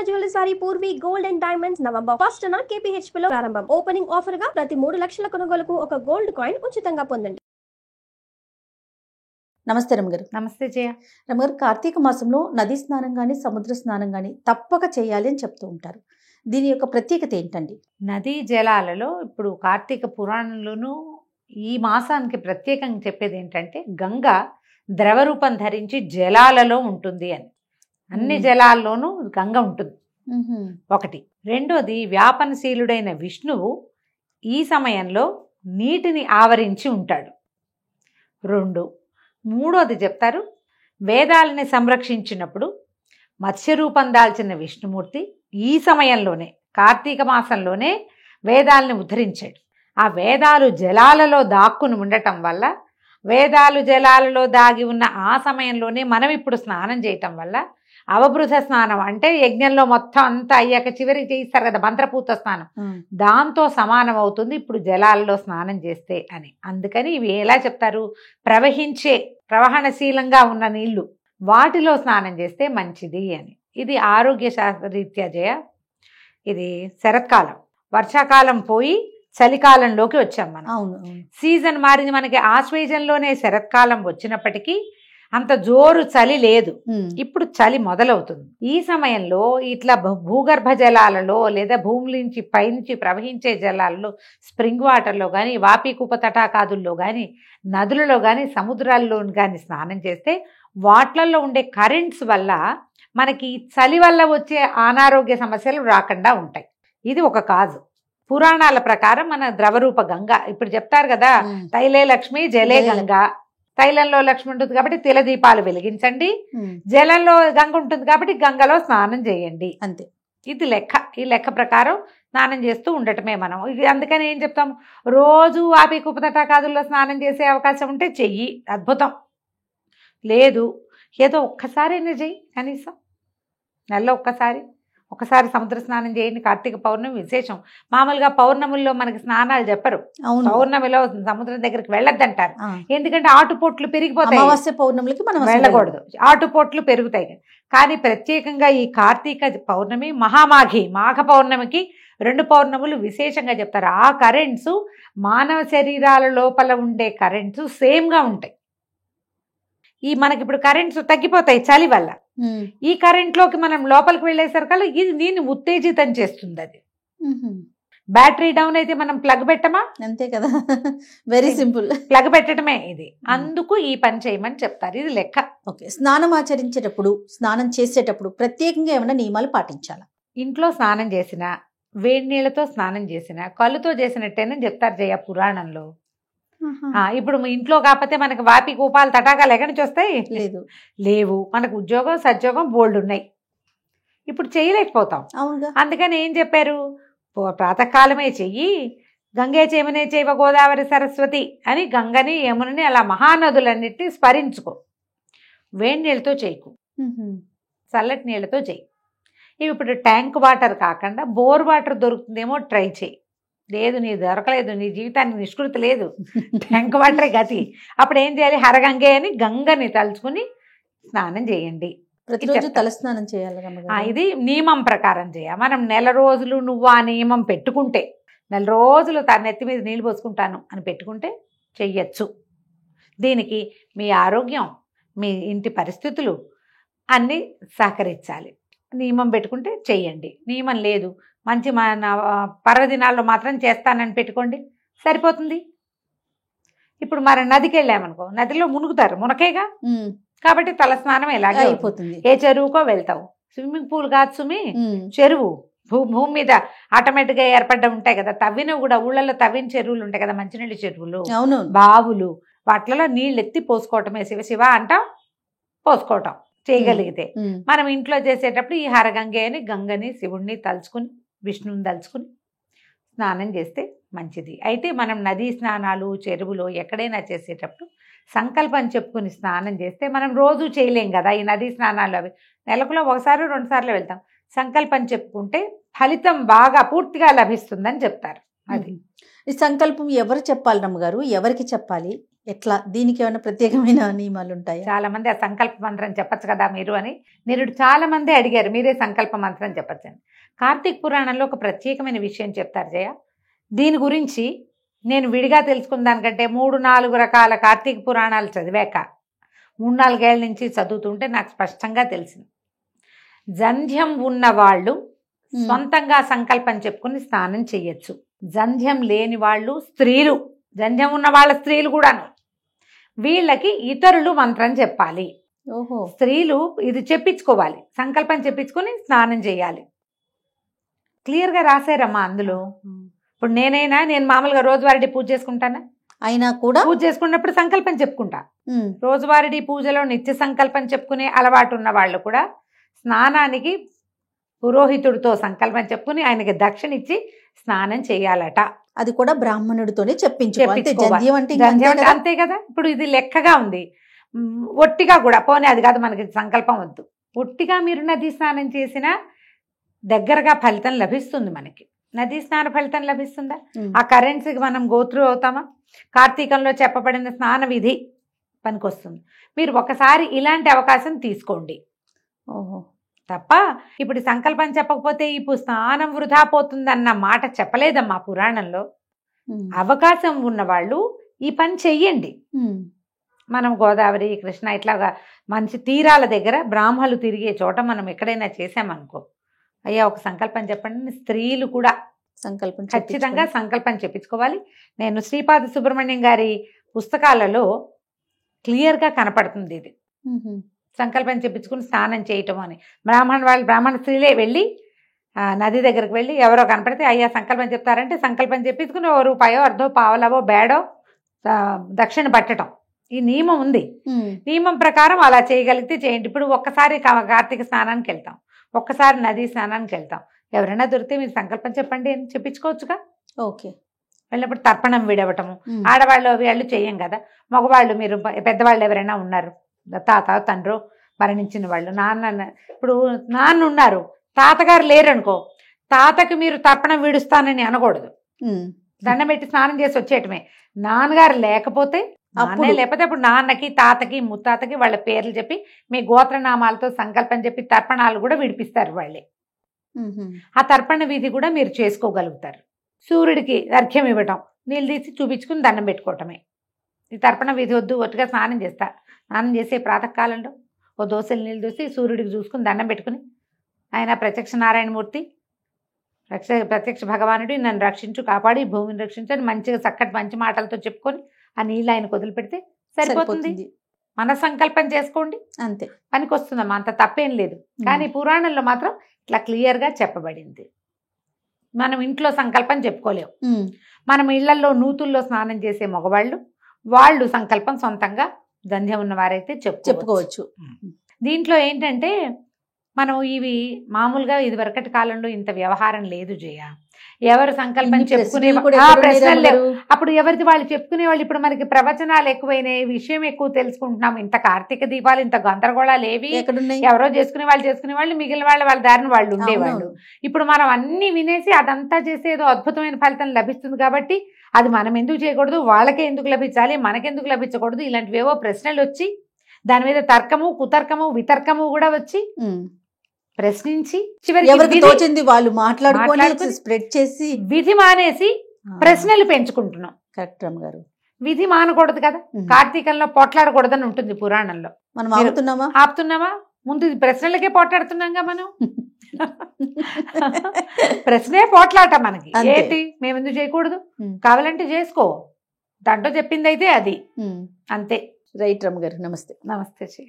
Jewellery sorry Purvi gold and diamonds November 1st న KPHP లో ప్రారంభం. ఓపెనింగ్ ఆఫర్ గా ప్రతి 3 లక్షల కొనుగోలుకు ఒక గోల్డ్ కాయిన్ ఉచితంగా పొందండి. నమస్తే రమగారు. నమస్తే జయ. రమగారు, కార్తీక మాసంలో నదీ స్నానం కానీ సముద్ర స్నానం కానీ తప్పక చేయాలి అని చెప్తూ ఉంటారు. దీని యొక్క ప్రత్యేకత ఏంటండి? నదీ జలాలలో ఇప్పుడు కార్తీక పురాణంలోనూ ఈ మాసానికి ప్రత్యేకంగా చెప్పేది ఏంటంటే గంగ ద్రవరూపం ధరించి జలాలలో ఉంటుంది అని. అన్ని జలాల్లోనూ గంగ ఉంటుంది ఒకటి. రెండోది, వ్యాపనశీలుడైన విష్ణువు ఈ సమయంలో నీటిని ఆవరించి ఉంటాడు. మూడోది చెప్తారు, వేదాలని సంరక్షించినప్పుడు మత్స్యరూపం దాల్చిన విష్ణుమూర్తి ఈ సమయంలోనే కార్తీక మాసంలోనే వేదాలని ఉద్ధరించాడు. ఆ వేదాలు జలాలలో దాక్కుని ఉండటం వల్ల, వేదాలు జలాలలో దాగి ఉన్న ఆ సమయంలోనే మనం ఇప్పుడు స్నానం చేయటం వల్ల అవబృధ స్నానం అంటే యజ్ఞంలో మొత్తం అంతా అయ్యాక చివరికి చేయిస్తారు కదా మంత్రపూత స్నానం, దాంతో సమానం అవుతుంది ఇప్పుడు జలాలలో స్నానం చేస్తే అని. అందుకని ఇవి ఎలా చెప్తారు, ప్రవహణశీలంగా ఉన్న నీళ్లు వాటిలో స్నానం చేస్తే మంచిది అని. ఇది ఆరోగ్య శాస్త్రరీత్యా జయ. ఇది శరత్కాలం, వర్షాకాలం పోయి చలికాలంలోకి వచ్చాం మనం. అవును, సీజన్ మారింది. మనకి ఆశ్వేజంలోనే శరత్కాలం వచ్చినప్పటికీ అంత జోరు చలి లేదు. ఇప్పుడు చలి మొదలవుతుంది. ఈ సమయంలో ఇట్లా భూగర్భ జలాలలో లేదా భూమి నుంచి పైనుంచి ప్రవహించే జలాలలో, స్ప్రింగ్ వాటర్లో కానీ, వాపీకూప తటాకాదుల్లో కానీ, నదులలో కానీ, సముద్రాల్లో కానీ స్నానం చేస్తే వాట్లలో ఉండే కరెంట్స్ వల్ల మనకి చలి వల్ల వచ్చే అనారోగ్య సమస్యలు రాకుండా ఉంటాయి. ఇది ఒక కాజు. పురాణాల ప్రకారం మన ద్రవరూప గంగ ఇప్పుడు చెప్తారు కదా, తైలే లక్ష్మి జలే గంగ. తైలంలో లక్ష్మి ఉంటుంది కాబట్టి తిల దీపాలు వెలిగించండి, జలంలో గంగ ఉంటుంది కాబట్టి గంగలో స్నానం చేయండి, అంతే. ఇది లెక్క. ఈ లెక్క ప్రకారం స్నానం చేస్తూ ఉండటమే మనం. ఇది అందుకని ఏం చెప్తాం, రోజు ఆపి కుపతటాకాదుల్లో స్నానం చేసే అవకాశం ఉంటే చెయ్యి, అద్భుతం. లేదు ఏదో ఒక్కసారైనా చెయ్యి, కనీసం నెలలో ఒకసారి సముద్ర స్నానం చేయండి. కార్తీక పౌర్ణమి విశేషం. మామూలుగా పౌర్ణముల్లో మనకి స్నానాలు చెప్పరు. పౌర్ణమిలో సముద్రం దగ్గరికి వెళ్ళొద్దంటారు, ఎందుకంటే ఆటుపోట్లు పెరిగిపోతాయి. అమావాస్య పౌర్ణమికి మనం వెళ్ళకూడదు, ఆటుపోట్లు పెరుగుతాయి. కానీ ప్రత్యేకంగా ఈ కార్తీక పౌర్ణమి, మాఘ పౌర్ణమికి 2 పౌర్ణములు విశేషంగా చెప్తారు. ఆ కరెంట్స్ మానవ శరీరాల లోపల ఉండే కరెంట్స్ సేమ్గా ఉంటాయి. ఈ మనకి ఇప్పుడు కరెంట్స్ తగ్గిపోతాయి చలి వల్ల. ఈ కరెంట్లోకి మనం లోపలికి వెళ్ళేసరికల్లా ఇది దీన్ని ఉత్తేజితం చేస్తుంది. అది బ్యాటరీ డౌన్ అయితే మనం ప్లగ్ పెట్టమా, అంతే కదా, వెరీ సింపుల్, ప్లగ్ పెట్టడమే ఇది. అందుకు ఈ పని చేయమని చెప్తారు. ఇది లెక్క. ఓకే. స్నానం ఆచరించేటప్పుడు, స్నానం చేసేటప్పుడు ప్రత్యేకంగా ఏమైనా నియమాలు పాటించాలా? ఇంట్లో స్నానం చేసిన, వేడి నీళ్ళతో స్నానం చేసిన, కళ్ళుతో చేసినట్టేనని చెప్తారు జయ పురాణంలో. ఇప్పుడు ఇంట్లో కాకపోతే మనకి వాపి కూపాలు తటాకాలు ఎక్కడి నుంచి వస్తాయి? లేవు. మనకు ఉద్యోగం సద్యోగం బోల్డ్ ఉన్నాయి, ఇప్పుడు చేయలేకపోతాం. అందుకని ఏం చెప్పారు, ప్రాతకాలమే చెయ్యి, గంగే చేమనే చేయవ గోదావరి సరస్వతి అని గంగని యమునని అలా మహానదులన్నిటినీ స్మరించుకో. వేడి నీళ్ళతో చేయకు, చల్లటి నీళ్ళతో చెయ్యి. ఇవి ఇప్పుడు ట్యాంక్ వాటర్ కాకుండా బోర్ వాటర్ దొరుకుతుందేమో ట్రై చేయి. లేదు, నీ దొరకలేదు, నీ జీవితానికి నిష్కృతి లేదు, ట్యాంక్ వాటరే గతి. అప్పుడు ఏం చేయాలి, హరగంగే అని గంగని తలుచుకుని స్నానం చేయండి. ప్రతిరోజు తలస్నానం చేయాలి. ఇది నియమం ప్రకారం చేయాలి. మనం నెల రోజులు నువ్వు ఆ నియమం పెట్టుకుంటే, నెల రోజులు తన నెత్తి మీద నీళ్ళు పోసుకుంటాను అని పెట్టుకుంటే చెయ్యొచ్చు. దీనికి మీ ఆరోగ్యం, మీ ఇంటి పరిస్థితులు అన్నీ సహకరించాలి. నియమం పెట్టుకుంటే చెయ్యండి. నియమం లేదు, మంచి మన పర్వదినాల్లో మాత్రం చేస్తానని పెట్టుకోండి, సరిపోతుంది. ఇప్పుడు మరి నదికి వెళ్ళామనుకో, నదిలో మునుగుతారు, మునకేగా, కాబట్టి తలస్నానం ఎలాగే అయిపోతుంది. ఏ చెరువుకో వెళ్తావు, స్విమ్మింగ్ పూల్ కాదు సుమి, చెరువు. భూమి మీద ఆటోమేటిక్గా ఏర్పడ్డ ఉంటాయి కదా, తవ్వినవి కూడా. ఊళ్ళల్లో తవ్విన చెరువులు ఉంటాయి కదా, మంచినీళ్ళ చెరువులు, బావులు, వాటిలో నీళ్ళు ఎత్తి పోసుకోవటమే. శివ అంటాం, పోసుకోవటం చేయగలిగితే. మనం ఇంట్లో చేసేటప్పుడు ఈ హరగంగే అని గంగని శివుణ్ణి తలుచుకుని, విష్ణువుని తలుచుకుని స్నానం చేస్తే మంచిది. అయితే మనం నదీ స్నానాలు, చెరువులు ఎక్కడైనా చేసేటప్పుడు సంకల్పం చెప్పుకుని స్నానం చేస్తే, మనం రోజు చేయలేం కదా ఈ నదీ స్నానాలు. అవి నెలకులో 1-2 సార్లు వెళ్తాం. సంకల్పం చెప్పుకుంటే ఫలితం బాగా పూర్తిగా లభిస్తుందని చెప్తారు. అది ఈ సంకల్పం ఎవరు చెప్పాలి రమ్మగారు, ఎవరికి చెప్పాలి? ఎట్లా దీనికి ఏమైనా ప్రత్యేకమైన నియమాలు ఉంటాయా? చాలా మంది ఆ సంకల్ప మంత్రం చెప్పచ్చు కదా మీరు అని నిరుడు చాలా మంది అడిగారు, మీరే సంకల్ప మంత్రం చెప్పచ్చు అని. కార్తీక పురాణంలో ఒక ప్రత్యేకమైన విషయం చెప్తారు జయ. దీని గురించి నేను విడిగా తెలుసుకున్న దానికంటే 3-4 రకాల కార్తీక పురాణాలు చదివాక 3-4 ఏళ్ల నుంచి చదువుతుంటే నాకు స్పష్టంగా తెలిసింది. జంధ్యం ఉన్న వాళ్ళు సొంతంగా సంకల్పం చెప్పుకుని స్నానం చెయ్యొచ్చు. జంధ్యం లేని వాళ్ళు స్త్రీలు, జంధ్యం ఉన్న వాళ్ళ స్త్రీలు కూడాను, వీళ్ళకి ఇతరులు మంత్రం చెప్పాలి. ఓహో, స్త్రీలు ఇది చెప్పించుకోవాలి, సంకల్పం చెప్పించుకొని స్నానం చేయాలి. క్లియర్గా రాశారమ్మా అందులో. ఇప్పుడు నేను మామూలుగా రోజువారీ పూజ చేసుకుంటానా, అయినా కూడా పూజ చేసుకున్నప్పుడు సంకల్పం చెప్పుకుంటా. రోజువారీ పూజలో నిత్య సంకల్పం చెప్పుకునే అలవాటు ఉన్న వాళ్ళు కూడా స్నానానికి పురోహితుడితో సంకల్పం చెప్పుకుని ఆయనకి దక్షిణ ఇచ్చి స్నానం చేయాలట. అది కూడా బ్రాహ్మణుడితోనే చెప్పించుకోవాలి. అంతే కదా. ఇప్పుడు ఇది లెక్కగా ఉంది. ఒట్టిగా కూడా పోనీ అది కాదు, మనకి సంకల్పం వద్దు, ఒట్టిగా మీరు నదీ స్నానం చేసినా దగ్గరగా ఫలితం లభిస్తుంది. మనకి నదీ స్నాన ఫలితం లభిస్తుందా? ఆ కరెన్సీకి మనం గోత్రు అవుతామా? కార్తీకంలో చెప్పబడిన స్నాన విధి పనికొస్తుంది. మీరు ఒకసారి ఇలాంటి అవకాశం తీసుకోండి. ఓహో, తప్ప ఇప్పుడు సంకల్పం చెప్పకపోతే ఇప్పుడు స్నానం వృధా పోతుందన్న మాట చెప్పలేదమ్మా పురాణంలో. అవకాశం ఉన్నవాళ్ళు ఈ పని చెయ్యండి. మనం గోదావరి, కృష్ణ ఇట్లాగా మంచి తీరాల దగ్గర బ్రాహ్మలు తిరిగే చోట మనం ఎక్కడైనా చేసామనుకో, అయ్యా ఒక సంకల్పం చెప్పండి, స్త్రీలు కూడా సంకల్పం ఖచ్చితంగా సంకల్పం చెప్పించుకోవాలి. నేను శ్రీపాద సుబ్రహ్మణ్యం గారి పుస్తకాలలో క్లియర్గా కనపడుతుంది ఇది. సంకల్పం చెప్పించుకుని స్నానం చేయటం అని. బ్రాహ్మణ స్త్రీలే వెళ్ళి నది దగ్గరకు వెళ్ళి ఎవరో కనపడితే అయ్యా సంకల్పం చెప్తారంటే సంకల్పం చెప్పించుకుని ఓ రూపాయో అర్ధో పావలవో బేడో దక్షిణ పట్టడం ఈ నియమం ఉంది. నియమం ప్రకారం అలా చేయగలిగితే చేయండి. ఇప్పుడు ఒక్కసారి కార్తీక స్నానానికి వెళ్తాం, ఒక్కసారి నదీ స్నానానికి వెళ్తాం, ఎవరైనా దొరికితే మీరు సంకల్పం చెప్పండి అని చెప్పించుకోవచ్చుగా. ఓకే, వెళ్ళినప్పుడు తర్పణం విడవటము ఆడవాళ్ళు వీళ్ళు చేయం కదా. మగవాళ్ళు మీరు పెద్దవాళ్ళు ఎవరైనా ఉన్నారు, తాత తండ్రి మరణించిన వాళ్ళు, ఇప్పుడు నాన్న ఉన్నారు, తాతగారు లేరనుకో, తాతకి మీరు తర్పణం విడుస్తానని అనకూడదు, దండం పెట్టి స్నానం చేసి వచ్చేయటమే. నాన్నగారు లేకపోతే లేకపోతే అప్పుడు నాన్నకి తాతకి ముత్తాతకి వాళ్ళ పేర్లు చెప్పి మీ గోత్రనామాలతో సంకల్పం చెప్పి తర్పణాలు కూడా విడిపిస్తారు వాళ్ళే. ఆ తర్పణ విధి కూడా మీరు చేసుకోగలుగుతారు. సూర్యుడికి అర్ఘ్యం ఇవ్వటం, నీళ్ళు తీసి చూపించుకుని దండం పెట్టుకోవటమే. ఈ తర్పణ విధి వద్దు, ఒట్టుగా స్నానం చేస్తా. స్నానం చేసే ప్రాతకాలంలో ఓ దోశలు నీళ్ళు దోసి సూర్యుడికి చూసుకుని దండం పెట్టుకుని, ఆయన ప్రత్యక్ష నారాయణమూర్తి, ప్రత్యక్ష భగవానుడి నన్ను రక్షించు, కాపాడి భూమిని రక్షించని మంచిగా చక్కటి మంచి మాటలతో చెప్పుకొని ఆ నీళ్ళు ఆయనకు వదిలిపెడితే సరిపోతుంది. మన సంకల్పం చేసుకోండి, అంతే, పనికి వస్తుందమ్మా, అంత తప్పేం లేదు. కానీ పురాణంలో మాత్రం ఇట్లా క్లియర్గా చెప్పబడింది. మనం ఇంట్లో సంకల్పం చెప్పుకోలేము. మనం ఇళ్లలో నూతుల్లో స్నానం చేసే మగవాళ్ళు వాళ్ళు సంకల్పం సొంతంగా దంధ్యం ఉన్నవారైతే చెప్పుకోవచ్చు. దీంట్లో ఏంటంటే మనం ఇవి మామూలుగా ఇది వరకటి కాలంలో ఇంత వ్యవహారం లేదు జయ. ఎవరు సంకల్పం చెప్పుకునే ప్రశ్నలు లేవు, అప్పుడు ఎవరిది వాళ్ళు చెప్పుకునే వాళ్ళు. ఇప్పుడు మనకి ప్రవచనాలు ఎక్కువైనాయి, విషయం ఎక్కువ తెలుసుకుంటున్నాం. ఇంత కార్తీక దీపాలు ఇంత గందరగోళాలు ఏవి, ఎవరో చేసుకునే వాళ్ళు మిగిలిన వాళ్ళ దారిని వాళ్ళు ఉండేవాళ్ళు. ఇప్పుడు మనం అన్ని వినేసి అదంతా చేసి ఏదో అద్భుతమైన ఫలితం లభిస్తుంది కాబట్టి అది మనం ఎందుకు చేయకూడదు, వాళ్ళకే ఎందుకు లభించాలి, మనకెందుకు లభించకూడదు, ఇలాంటివేవో ప్రశ్నలు వచ్చి దాని మీద తర్కము కుతర్కము వితర్కము కూడా వచ్చి ప్రశ్నించి చివరికి వాళ్ళు మాట్లాడుకొని స్ప్రెడ్ చేసి విధి మానేసి ప్రశ్నలు పెంచుకుంటున్నాం. కరెక్ట్ గారు, విధి మానకూడదు కదా. కార్తీకంలో పోట్లాడకూడదని ఉంటుంది పురాణంలో. మనం ఆపుతున్నామా? ముందు ప్రశ్నలకే పోట్లాడుతున్నాంగా మనం. ప్రశ్నే పోట్లాట మనకి. ఏంటి మేము ఎందుకు చేయకూడదు, కావాలంటే చేసుకో, దాంట్లో చెప్పింది అయితే అది అంతే. రైట్ రమ్మ గారు, నమస్తే. నమస్తే.